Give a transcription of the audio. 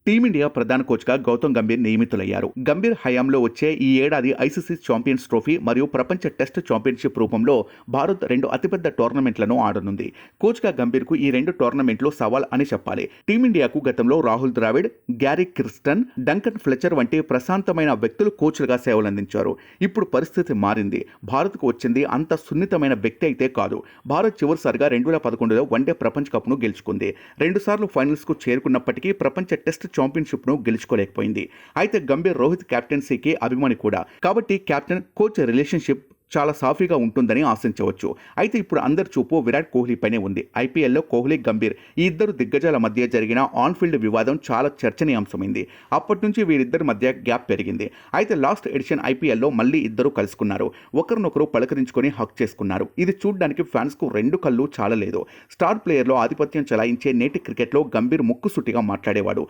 Team India ప్రధాన కోచ్గా గౌతమ్ గంభీర్ నియమితులయ్యారు. గంభీర్ హయాంలో వచ్చే ఈ ఏడాది ఐసీసీ ఛాంపియన్స్ ట్రోఫీ మరియు ప్రపంచ టెస్ట్ ఛాంపియన్షిప్ రూపంలో భారత్ 2 అతిపెద్ద టోర్నమెంట్లను ఆడనుంది. కోచ్గా గంభీర్కు ఈ 2 టోర్నమెంట్లు సవాల్ అని చెప్పాలి. టీమిండియాకు గతంలో Rahul Dravid, Gary Kirsten, Duncan Fletcher వంటి ప్రశాంతమైన వ్యక్తులు కోచ్లుగా సేవలందించారు. ఇప్పుడు పరిస్థితి మారింది. భారత్కు వచ్చింది అంత సున్నితమైన వ్యక్తి అయితే కాదు. భారత్ చివరిసారిగా 2011లో వన్డే ప్రపంచ కప్ను గెలుచుకుంది. 2 సార్లు ఫైనల్స్కు చేరుకున్నప్పటికీ ప్రపంచ టెస్ట్ ఛాంపియన్షిప్ను గెలుచుకోలేకపోయింది. అయితే గంభీర్ రోహిత్ కెప్టెన్సీకి అభిమాని కూడా. కాబట్టి కెప్టెన్ కోచ్ రిలేషన్షిప్ చాలా సాఫీగా ఉంటుందని ఆశించవచ్చు. అయితే ఇప్పుడు అందరి చూపు విరాట్ కోహ్లీపైనే ఉంది. ఐపీఎల్లో కోహ్లీ, గంభీర్ ఈ ఇద్దరు దిగ్గజాల మధ్య జరిగిన ఆన్ఫీల్డ్ వివాదం చాలా చర్చనీయాంశమైంది. అప్పటి నుంచి వీరిద్దరి మధ్య గ్యాప్ పెరిగింది. అయితే లాస్ట్ ఎడిషన్ ఐపీఎల్లో మళ్ళీ ఇద్దరు కలుసుకున్నారు. ఒకరినొకరు పలకరించుకొని హక్ చేసుకున్నారు. ఇది చూడ్డానికి ఫ్యాన్స్కు 2 కళ్ళు చాలలేదు. స్టార్ ప్లేయర్లో ఆధిపత్యం చెలాయించే నేటి క్రికెట్లో గంభీర్ ముక్కుసూటిగా మాట్లాడేవాడు.